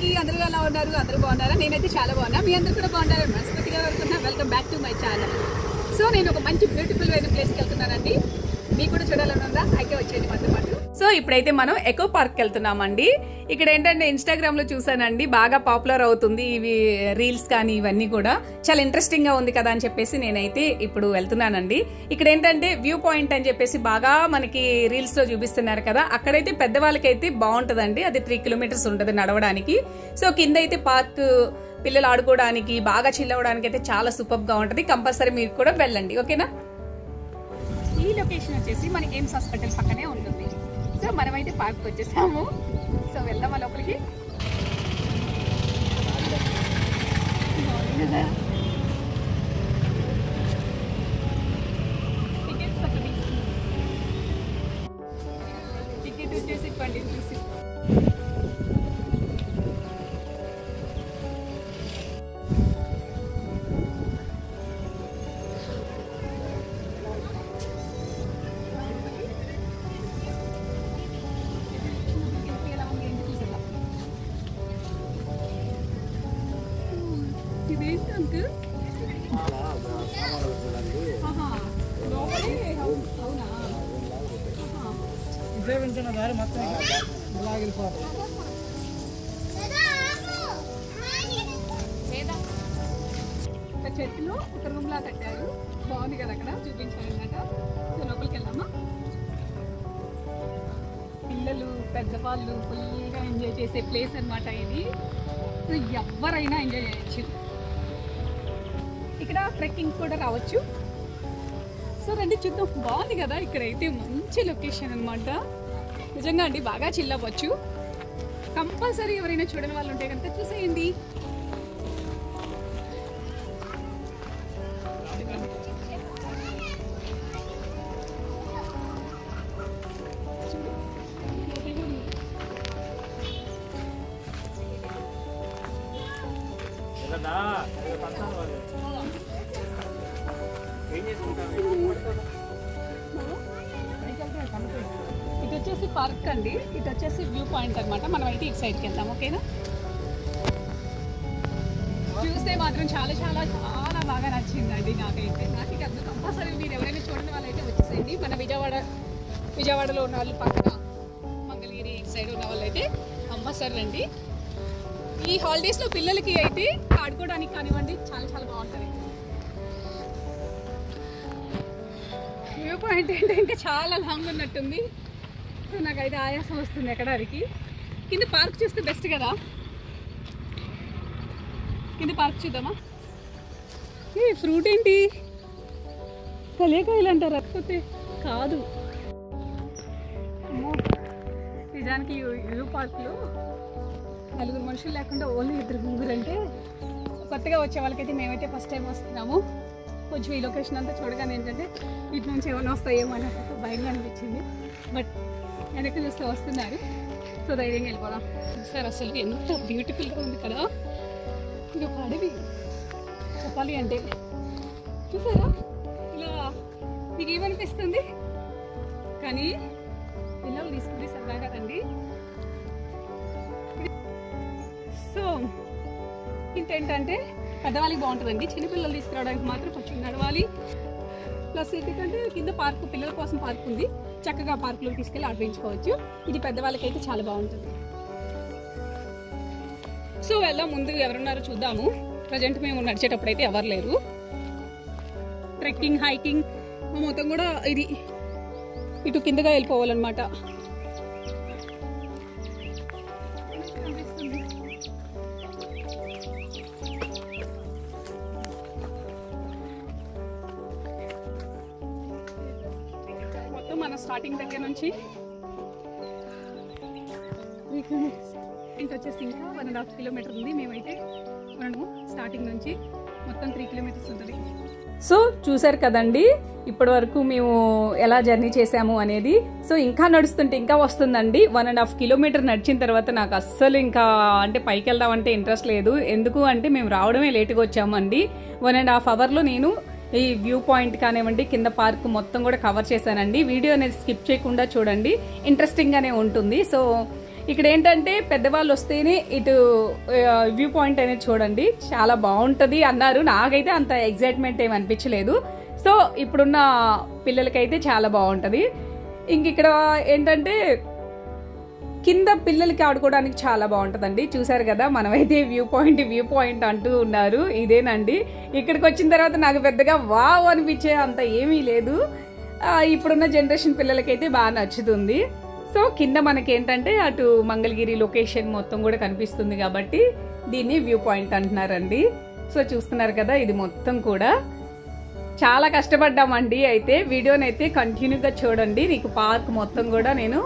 అందరికీ అందరూ ఎలా ఉన్నారు? అందరూ బాగున్నారా? నేనైతే చాలా బాగున్నా. మీ అందరూ కూడా బాగున్నారని మనస్ఫూర్తిగా కోరుకుంటున్నా. Welcome back to my channel. So నేను ఒక మంచి బ్యూటిఫుల్ అయిన ప్లేస్కి వెళ్తున్నానండి. మీకు కూడా చూడాలని ఉందా? అయితే వచ్చేయండి మనతో పాటు. సో ఇప్పుడైతే మనం ఎకో పార్క్ వెళ్తున్నామండి. ఇక్కడ ఏంటంటే ఇన్స్టాగ్రామ్ లో చూసానండి, బాగా పాపులర్ అవుతుంది ఇవి రీల్స్ కానీ ఇవన్నీ కూడా చాలా ఇంట్రెస్టింగ్ గా ఉంది కదా అని చెప్పేసి నేనైతే ఇప్పుడు వెళ్తున్నానండి. ఇక్కడ ఏంటంటే వ్యూ పాయింట్ అని చెప్పేసి బాగా మనకి రీల్స్ లో చూపిస్తున్నారు కదా, అక్కడైతే పెద్దవాళ్ళకైతే బాగుంటదండి. అది 3 కిలోమీటర్స్ ఉంటది నడవడానికి. సో కింద అయితే పార్క్ పిల్లలు ఆడుకోవడానికి బాగా చిల్ అవ్వడానికి అయితే చాలా సూపర్ గా ఉంటది. కంపల్సరీ మీరు కూడా వెళ్ళండి, ఓకేనా? ఈ లొకేషన్ వచ్చేసి మన ఎయిమ్స్ హాస్పిటల్ పక్కనే ఉంటుంది. సో మనమైతే పార్క్ వచ్చేసాము. సో వెళ్దామా లోపలికి? టికెట్ వచ్చేసి 20 రూపీస్. ఇదేంటి అంకుల్? అవునా? ఉపయోగించిన దారి మొత్తం ఇలాగిపోతుంది. ఒక చెట్టులో ఒక రూమ్ లా కట్టారు, బాగుంది కదా, అక్కడ చూపించాలన్నమాట. సో లోపలికి వెళ్దామా? పిల్లలు పెద్దవాళ్ళు ఫుల్గా ఎంజాయ్ చేసే ప్లేస్ అన్నమాట ఇది. సో ఎవరైనా ఎంజాయ్ చేయొచ్చు. ఇక్కడ ట్రెక్కింగ్ కూడా రావచ్చు. సో రండి చూద్దాం. బాగుంది కదా, ఇక్కడైతే మంచి లొకేషన్ అనమాట. నిజంగా అండి బాగా చిల్ అవ్వచ్చు. కంపల్సరీ ఎవరైనా చూడని వాళ్ళు ఉంటే కనుక చూసేయండి. ఇటు వచ్చేసి పార్క్ అండి, ఇటు వచ్చేసి వ్యూ పాయింట్ అనమాట. మనం అయితే ఇటు సైడ్కి వెళ్దాం, ఓకేనా? చూస్తే మాత్రం చాలా చాలా చాలా బాగా నచ్చిందండి నాకైతే. నాకు ఇక కంపల్సరీ మీరు ఎవరైనా చూడండి వాళ్ళైతే వచ్చేసేయండి. మన విజయవాడలో ఉన్న వాళ్ళు, పక్కన మంగళగిరి సైడ్ ఉన్న వాళ్ళు అయితే కంపల్సరీ రండి. ఈ హాలిడేస్లో పిల్లలకి అయితే ఆడుకోవడానికి కానివ్వండి చాలా చాలా బాగుంటుంది. వ్యూ పాయింట్ అంటే ఇంకా చాలా లాంగ్ ఉన్నట్టుంది. సో నాకైతే ఆయాసం వస్తుంది ఎక్కడానికి. కింద పార్క్ చూస్తే బెస్ట్ కదా. కింద పార్క్ చూద్దామా? ఏ ఫ్రూట్ ఏంటి? కలియకాయలు అంటారు, లేకపోతే కాదు. అమ్మో, నిజానికి వ్యూ పార్క్లో 4 మనుషులు లేకుండా ఓన్లీ 2 ముగ్గురు అంటే కొత్తగా వచ్చే వాళ్ళకైతే మేమైతే ఫస్ట్ టైం వస్తున్నాము. కొంచెం ఈ లొకేషన్ అంతా చూడగానే ఏంటంటే ఇటు నుంచి ఏమైనా వస్తాయేమో అని భయంగా అనిపించింది. బట్ వెనక్కి చూస్తే వస్తున్నారు. సో ధైర్యంగా వెళ్ళిపోదాం. సార్ అసలు ఎంత బ్యూటిఫుల్గా ఉంది కదా. ఇది ఒక అడవి చెప్పాలి అంటే. చూసారా ఇలా మీకు ఏమనిపిస్తుంది? కానీ పిల్లలు తీసుకుని సరదాగా రండి. సో ఏంటంటే పెద్దవాళ్ళకి బాగుంటుందండి, చిన్నపిల్లలు తీసుకురావడానికి మాత్రం కొంచెం నడవాలి. ప్లస్ ఏంటంటే కింద పార్క్, పిల్లల కోసం పార్క్ ఉంది, చక్కగా పార్కులోకి తీసుకెళ్ళి ఆడిపించుకోవచ్చు. ఇది పెద్దవాళ్ళకైతే చాలా బాగుంటుంది. సో వెళ్దాం. ముందు ఎవరున్నారో చూద్దాము. ప్రజెంట్ మేము నడిచేటప్పుడు అయితే ఎవరు లేరు. ట్రెక్కింగ్, హైకింగ్ మొత్తం కూడా ఇది ఇటు కిందగా వెళ్ళిపోవాలన్నమాట. మన స్టార్టింగ్ దగ్గర నుంచి ఇంక వచ్చేసి ఇంకా 1.5 కిలోమీటర్ ఉంది. మేమైతే మనము స్టార్టింగ్ నుంచి మొత్తం 3 కిలోమీటర్స్ ఉంటుంది. సో చూసారు కదండి ఇప్పటి వరకు మేము ఎలా జర్నీ చేసాము అనేది. సో ఇంకా నడుస్తుంటే ఇంకా వస్తుందండి. 1.5 కిలోమీటర్ నడిచిన తర్వాత నాకు అస్సలు ఇంకా అంటే పైకి వెళ్దామంటే ఇంట్రెస్ట్ లేదు. ఎందుకు అంటే మేము రావడమే లేట్గా వచ్చామండి. 1.5 అవర్లో నేను ఈ వ్యూ పాయింట్ కానివ్వండి, కింద పార్క్ మొత్తం కూడా కవర్ చేశానండి. వీడియో అనేది స్కిప్ చేయకుండా చూడండి, ఇంట్రెస్టింగ్ గానే ఉంటుంది. సో ఇక్కడ ఏంటంటే పెద్దవాళ్ళు వస్తేనే ఇటు వ్యూ పాయింట్ అనేది చూడండి, చాలా బాగుంటుంది అన్నారు. నాకైతే అంత ఎగ్జైట్మెంట్ ఏమి అనిపించలేదు. సో ఇప్పుడున్న పిల్లలకైతే చాలా బాగుంటుంది. ఇంక ఇక్కడ ఏంటంటే కింద పిల్లలకి ఆడుకోవడానికి చాలా బాగుంటుందండి. చూసారు కదా, మనమైతే వ్యూ పాయింట్ అంటూ ఉన్నారు. ఇదేనండి, ఇక్కడికి వచ్చిన తర్వాత నాకు పెద్దగా వావ్ అనిపించే అంత ఏమీ లేదు. ఇప్పుడున్న జనరేషన్ పిల్లలకైతే బాగా నచ్చుతుంది. సో కింద మనకి ఏంటంటే అటు మంగళగిరి లొకేషన్ మొత్తం కూడా కనిపిస్తుంది కాబట్టి దీన్ని వ్యూ పాయింట్ అంటున్నారండి. సో చూస్తున్నారు కదా, ఇది మొత్తం కూడా చాలా కష్టపడ్డామండి. అయితే వీడియోనైతే కంటిన్యూగా చూడండి, నీకు పార్క్ మొత్తం కూడా నేను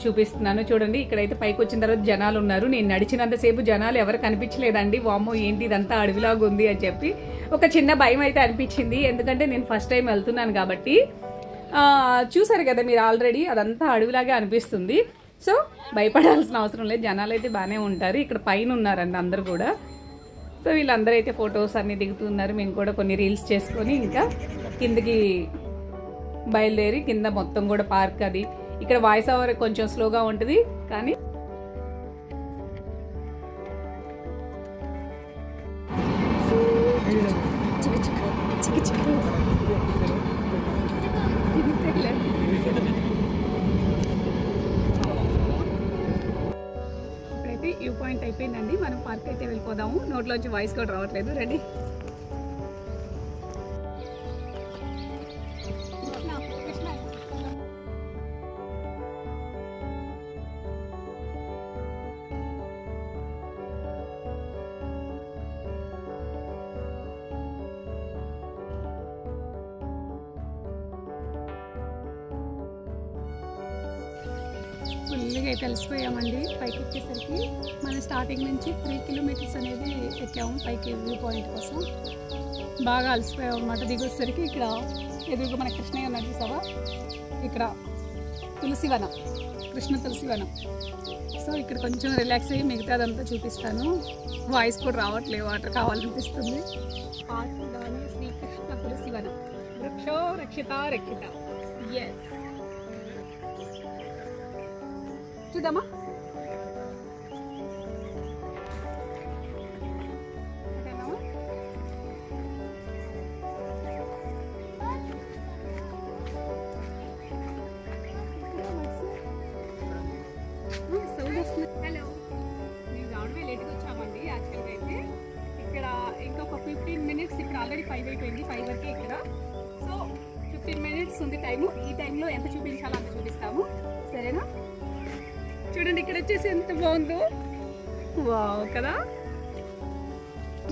చూపిస్తున్నాను. చూడండి, ఇక్కడైతే పైకి వచ్చిన తర్వాత జనాలు ఉన్నారు. నేను నడిచినంతసేపు జనాలు ఎవరు కనిపించలేదండి. వామ్మో ఏంటి ఇదంతా అడవిలాగా ఉంది అని చెప్పి ఒక చిన్న భయం అయితే అనిపించింది, ఎందుకంటే నేను ఫస్ట్ టైం వెళ్తున్నాను కాబట్టి. చూసారు కదా మీరు ఆల్రెడీ, అదంతా అడవిలాగే అనిపిస్తుంది. సో భయపడాల్సిన అవసరం లేదు, జనాలు అయితే బాగానే ఉంటారు. ఇక్కడ పైన ఉన్నారండి అందరు కూడా. సో వీళ్ళందరూ అయితే ఫొటోస్ అన్ని దిగుతున్నారు. మేము కూడా కొన్ని రీల్స్ చేసుకొని ఇంకా కిందకి బయలుదేరి కింద మొత్తం కూడా పార్క్ అది. ఇక్కడ వాయిస్ ఓవర్ కొంచెం స్లోగా ఉంటుంది కానీ ఇప్పుడైతే వ్యూ పాయింట్ అయిపోయిందండి. మనం పార్క్ అయితే వెళ్ళిపోదాము. నోట్లోంచి వాయిస్ కూడా రావట్లేదు. రెడీ? ఫుల్గా అయితే అలసిపోయామండి. పైకి ఎక్కేసరికి మన స్టార్టింగ్ నుంచి 3 కిలోమీటర్స్ అనేది ఎక్కాము పైకి వ్యూ పాయింట్ కోసం. బాగా అలసిపోయాం అనమాట. దిగొచ్చేసరికి ఇక్కడ ఎదురుగా మన కృష్ణయ్య ఉన్నాడు చూసావా, ఇక్కడ తులసివనం, కృష్ణ తులసివనం. సో ఇక్కడ కొంచెం రిలాక్స్ అయ్యి మిగతాదంతా చూపిస్తాను. వాయిస్ కూడా రావట్లేదు, వాటర్ కావాలనిపిస్తుంది. పార్కులోని శ్రీకృష్ణ తులసివనం, వృక్షో రక్షిత రక్షిత. ఎస్, చూద్దామా? హలో, మేము రావడమే లేట్గా వచ్చామండి. యాక్చువల్గా అయితే ఇక్కడ ఇంకొక 15 మినిట్స్, ఇక్కడ ఆల్రెడీ 5 అయిపోయింది, 5 వరకే ఇక్కడ. సో 15 మినిట్స్ ఉంది టైము. ఈ టైంలో ఎంత చూపించాలో అంత చూపిస్తాము, సరేనా? చూడండి ఇక్కడ వచ్చేసి ఎంత బాగుందో, వావ్ కదా.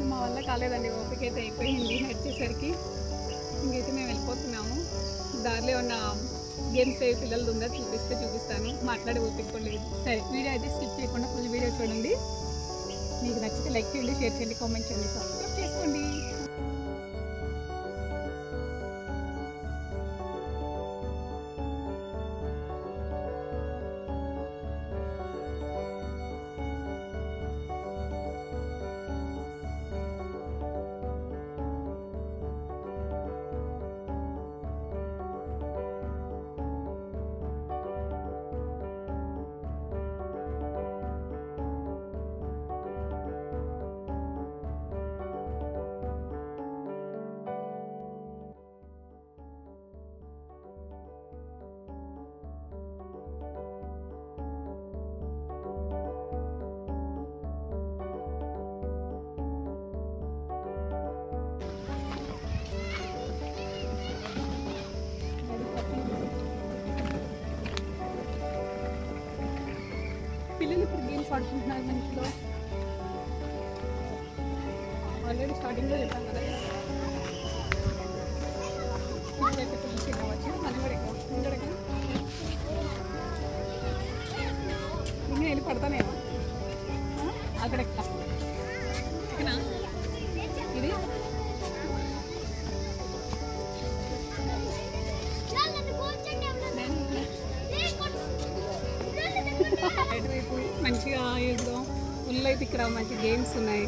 మా వల్ల కాలేదండి, ఓపిక అయితే అయిపోయింది నడిచేసరికి. ఇంకైతే మేము వెళ్ళిపోతున్నాము. దారిలో ఉన్న గేమ్స్ ఏ పిల్లలు ఉందో చూపిస్తాను. మాట్లాడే ఓపిక కూడా లేదు. సరే, వీడియో అయితే స్కిప్ చేయకుండా ఫుల్ వీడియో చూడండి. మీకు నచ్చితే లైక్ చేయండి, షేర్ చేయండి, కామెంట్ చేయండి, సబ్స్క్రైబ్ చేసుకోండి. పిల్లలు ఇప్పుడు గేమ్స్ ఆడుకుంటున్నారు మన ఇంట్లో. ఆల్రెడీ స్టార్టింగ్లో చెప్పాం కదా, పిల్లలైతే పిల్లలకి కావచ్చు. మనం కూడా ఎక్కువ ఇంకా వెళ్ళి పడతానేమో అక్కడ ఎక్కువ. ఇది అటువైపు మంచిగా ఎగుదాం. ఫుల్ అయితే ఇక్కడ మంచి గేమ్స్ ఉన్నాయి.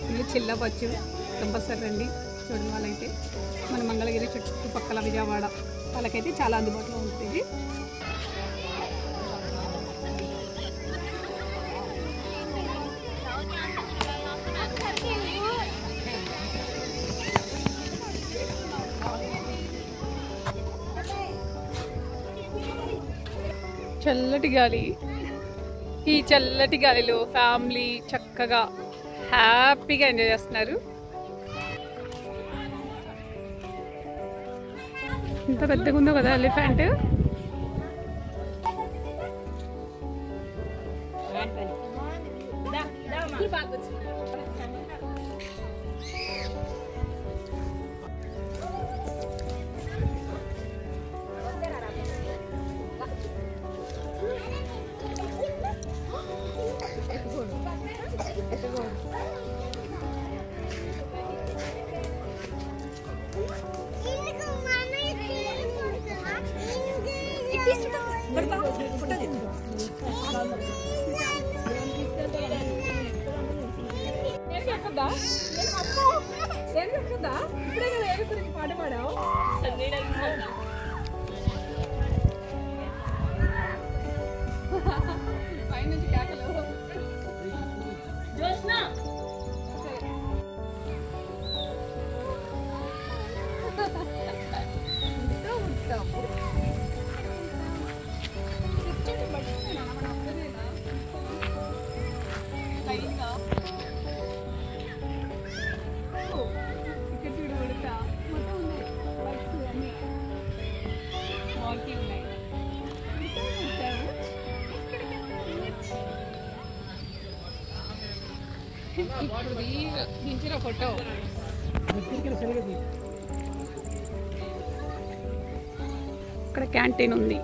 ఫుల్ చిల్లవచ్చు, కంపల్సరీ రండి. చూడని వాళ్ళైతే మన మంగళగిరి చుట్టుపక్కల విజయవాడ వాళ్ళకైతే చాలా అందుబాటులో ఉంటుంది. చల్లటి గాలి. ఈ చల్లటి గాలిలో ఫ్యామిలీ చక్కగా హ్యాపీగా ఎంజాయ్ చేస్తున్నారు. ఇంత పెద్దగా ఉందో కదా ఎలిఫెంట్. ఇప్పుడే కదా ఏడు గురించి పాట పాడావు. పైనుంచి కేకలు. ఇప్పుడు దించిన ఫోటో ఇక్కడ క్యాంటీన్ ఉంది.